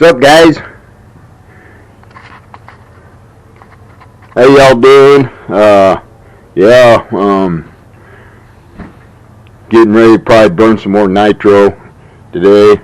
What's up, guys? How y'all doing? Getting ready to probably burn some more nitro today.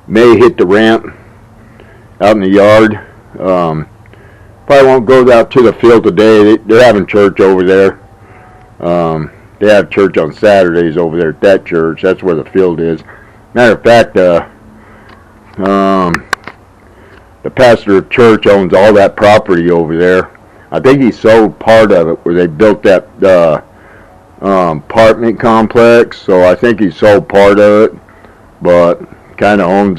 May hit the ramp out in the yard. Probably won't go out to the field today. They're having church over there. They have church on Saturdays over there at that church. That's where the field is. Matter of fact, the pastor of church owns all that property over there. I think he sold part of it where they built that apartment complex. So I think he sold part of it, but kind of owned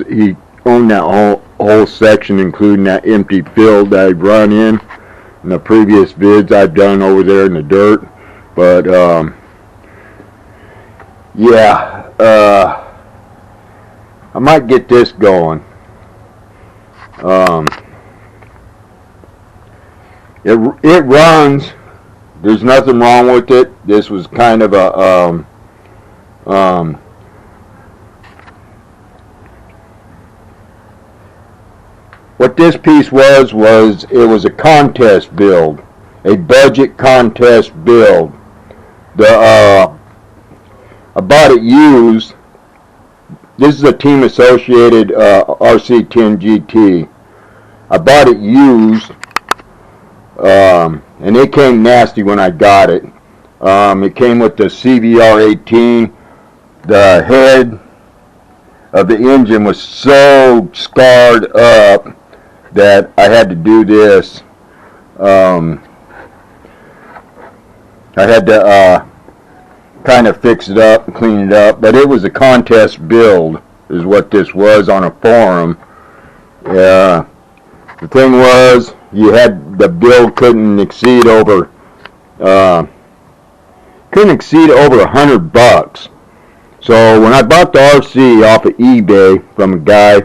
that whole section, including that empty field that I've run in the previous vids I've done over there in the dirt. But I might get this going. It runs. There's nothing wrong with it. This was kind of a what this piece was it was a contest build, a budget contest build. I bought it used. This is a Team Associated RC10 GT. I bought it used, and it came nasty when I got it. It came with the CVR18. The head of the engine was so scarred up that I had to do this. I had to kind of fix it up and clean it up, but it was a contest build is what this was on a forum. The thing was, the build couldn't exceed over $100. So when I bought the RC off of eBay from a guy,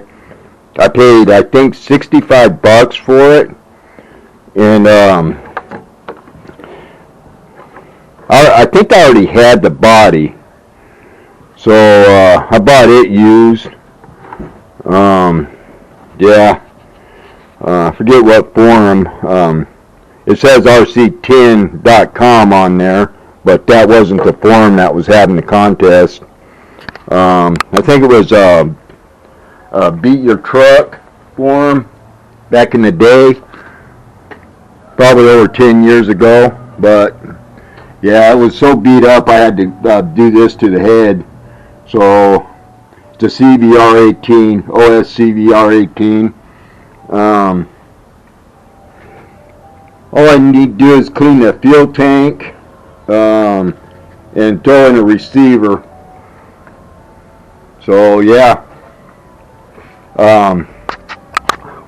I paid, I think, $65 for it, and I think I already had the body, so I bought it used. I forget what forum. It says rc10.com on there, but that wasn't the forum that was having the contest. I think it was Beat Your Truck forum back in the day, probably over 10 years ago, but yeah, I was so beat up I had to do this to the head. So it's a CVR18, OS CVR18. All I need to do is clean the fuel tank and throw in a receiver. So yeah,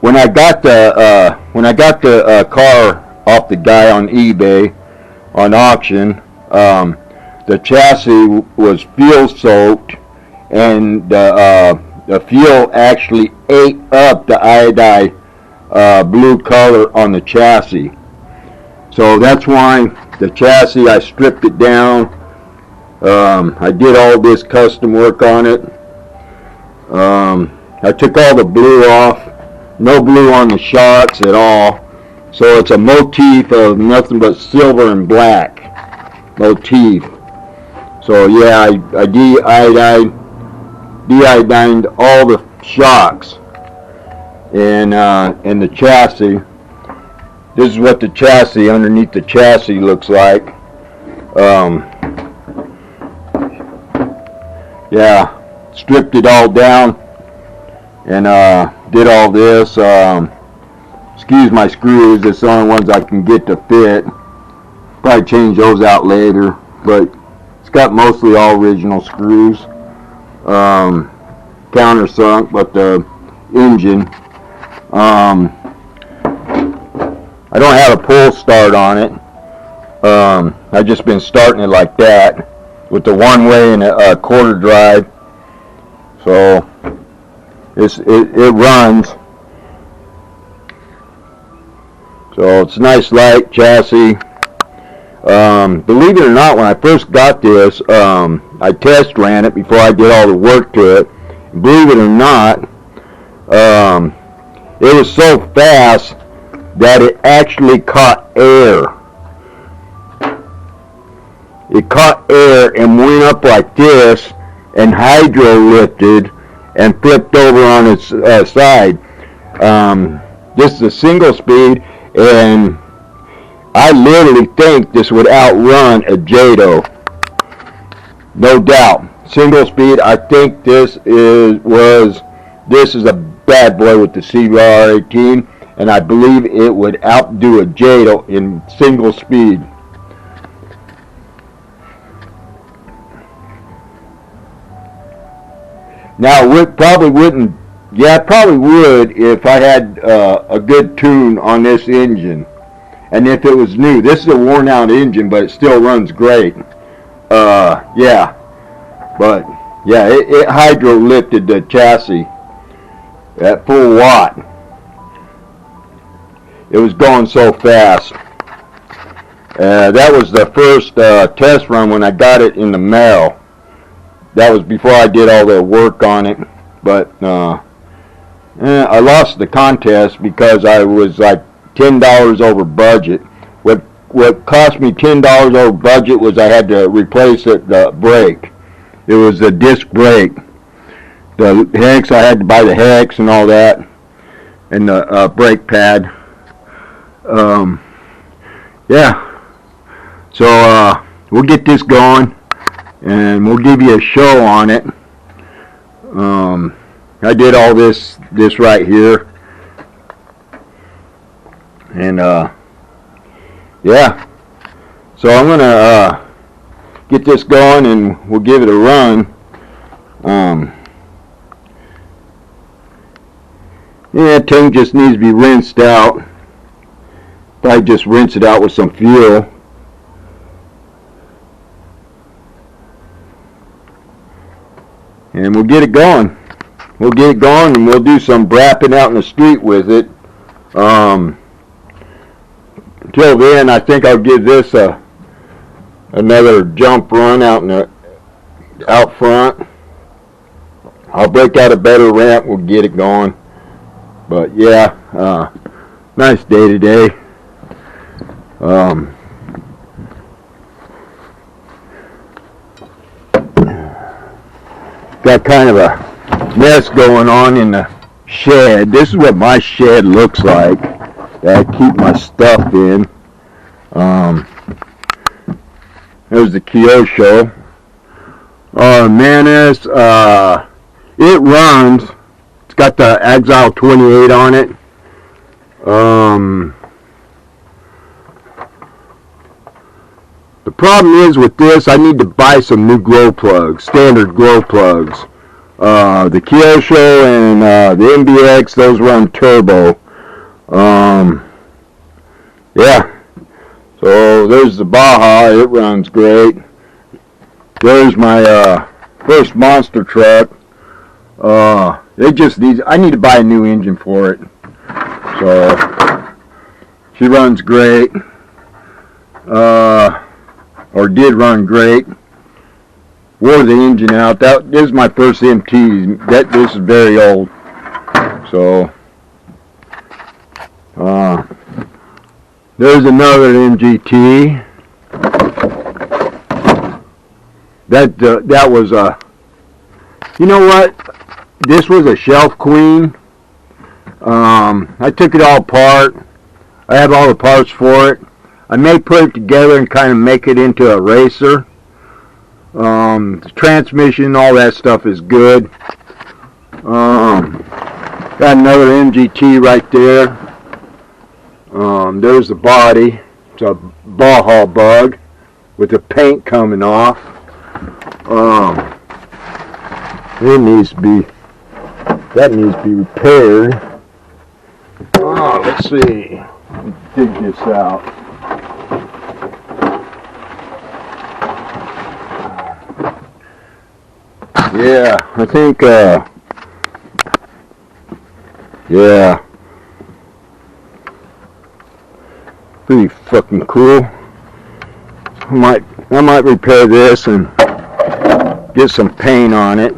when I got the car off the guy on eBay on auction, the chassis was fuel soaked, and the fuel actually ate up the iodide blue color on the chassis. So that's why the chassis, I stripped it down. I did all this custom work on it. I took all the blue off, no blue on the shocks at all. So it's a motif of nothing but silver and black motif. So yeah, I de-iodined all the shocks and the chassis. This is what the chassis, underneath the chassis, looks like. Yeah, stripped it all down and did all this. Excuse my screws, it's the only ones I can get to fit. Probably change those out later, but it's got mostly all original screws. Countersunk, but the engine, I don't have a pull start on it. I've just been starting it like that with the one way and a quarter drive. So it runs. So it's a nice light chassis. Believe it or not, when I first got this, I test ran it before I did all the work to it. Believe it or not, It was so fast that it actually caught air. It caught air and went up like this and hydro lifted and flipped over on its side. This is a single speed, and I literally think this would outrun a Jado. No doubt. Single speed, I think this is a bad boy with the CR18, and I believe it would outdo a Jado in single speed. Now, it probably wouldn't. Yeah, I probably would if I had a good tune on this engine, and if it was new. This is a worn-out engine, but it still runs great. Yeah, but yeah, it hydro lifted the chassis at full watt. It was going so fast. That was the first test run when I got it in the mail. That was before I did all the work on it, but I lost the contest because I was like $10 over budget. What cost me $10 over budget was I had to replace the brake. It was a disc brake. The hex, I had to buy the hex and all that, and the brake pad. Yeah. So we'll get this going, and we'll give you a show on it. I did all this right here, and yeah. So I'm gonna get this going, and we'll give it a run. Yeah, tank just needs to be rinsed out. Probably just rinse it out with some fuel. And we'll get it going. We'll get it going, and we'll do some brapping out in the street with it. Until then, I think I'll give this another jump run out front. I'll break out a better ramp. We'll get it going. But yeah, nice day today. Got kind of a mess going on in the shed. This is what my shed looks like that I keep my stuff in. There's the Kyosho. Manus, it runs. It's got the Exile 28 on it. The problem is with this, I need to buy some new glow plugs, standard glow plugs. The Kyosho and the MBX, those run turbo. Yeah. So there's the Baja, it runs great. There's my first monster truck. It just needs, I need to buy a new engine for it. So she runs great. Or did run great. Wore the engine out. This is my first MT. This is very old. So there's another MGT. That was a. You know what? This was a shelf queen. I took it all apart. I have all the parts for it. I may put it together and kind of make it into a racer. The transmission, all that stuff is good. Got another MGT right there. There's the body. It's a Baja bug with the paint coming off. That needs to be repaired. Let's see. Dig this out. Yeah, I think, yeah, pretty fucking cool. I might repair this and get some paint on it.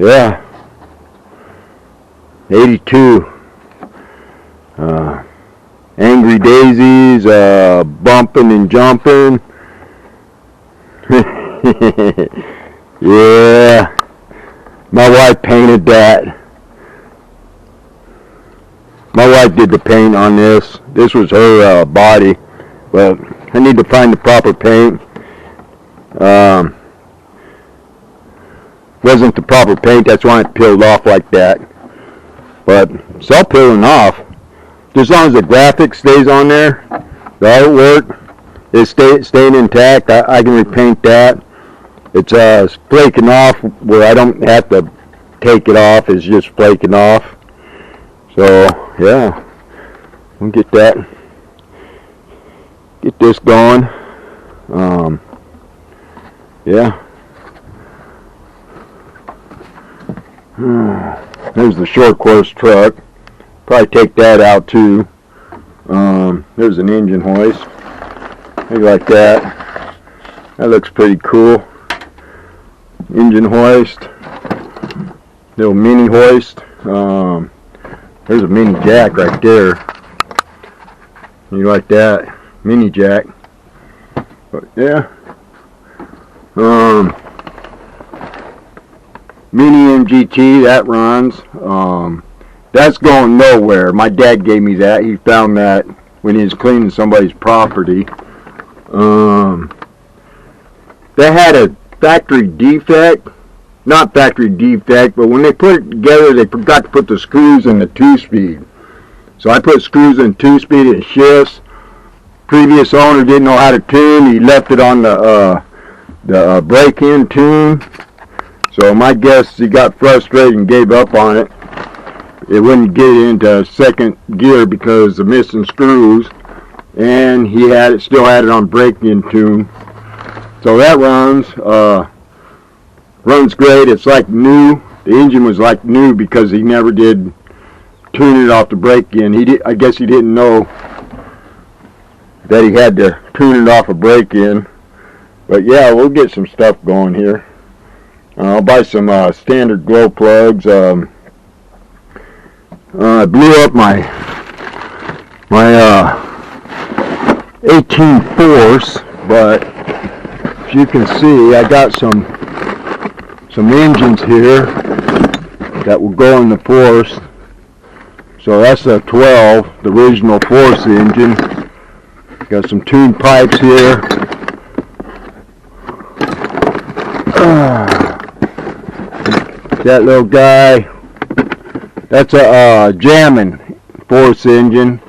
yeah, 82. Angry daisies, bumping and jumping. Yeah, my wife painted that. My wife did the paint on this. This was her body, but I need to find the proper paint. Wasn't the proper paint, that's why it peeled off like that. But it's all peeling off. Just as long as the graphic stays on there, the artwork is staying intact. I can repaint that. It's flaking off where I don't have to take it off. It's just flaking off. So yeah, we'll get this going. Yeah. There's the short course truck. Probably take that out too. There's an engine hoist. Maybe like that. That looks pretty cool. Engine hoist. Little mini hoist. There's a mini jack right there. You like that? Mini jack. But yeah. Mini MGT, that runs. That's going nowhere. My dad gave me that. He found that when he was cleaning somebody's property. They had a factory defect. Not factory defect, but when they put it together, they forgot to put the screws in the 2-speed. So I put screws in 2-speed and shifts. Previous owner didn't know how to tune. He left it on the break-in tune. So my guess, he got frustrated and gave up on it. It wouldn't get into second gear because of missing screws, and he still had it on break-in tune. So that runs great. It's like new. The engine was like new because he never did tune it off the break-in. I guess he didn't know that he had to tune it off a break-in. But yeah, we'll get some stuff going here. I'll buy some standard glow plugs. I blew up my 18 force, but as you can see, I got some engines here that will go in the force. So that's a 12, the original force engine. Got some tuned pipes here. That little guy, that's a jamming force engine.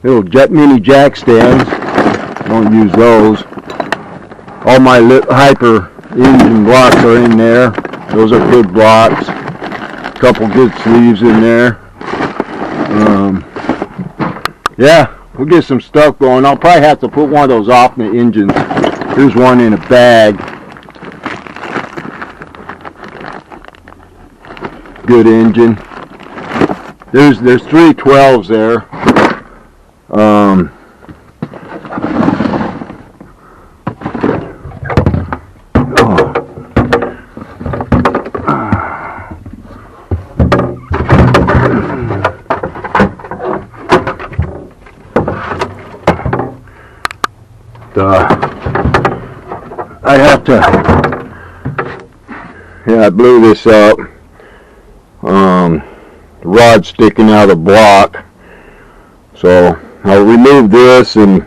Little mini jack stands, don't use those. All my hyper engine blocks are in there. Those are good blocks. Couple good sleeves in there. Yeah, we'll get some stuff going. I'll probably have to put one of those off the engines. Here's one in a bag. Good engine. There's 3 12s there. I have to. Yeah, I blew this up. The rod sticking out of the block, so I'll remove this and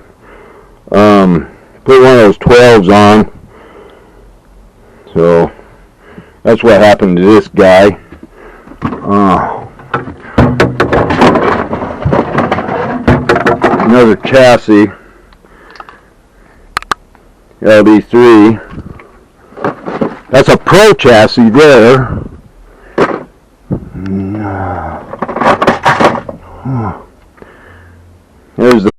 put one of those 12s on. So that's what happened to this guy. Another chassis, LD3. That's a Pro chassis there. There's the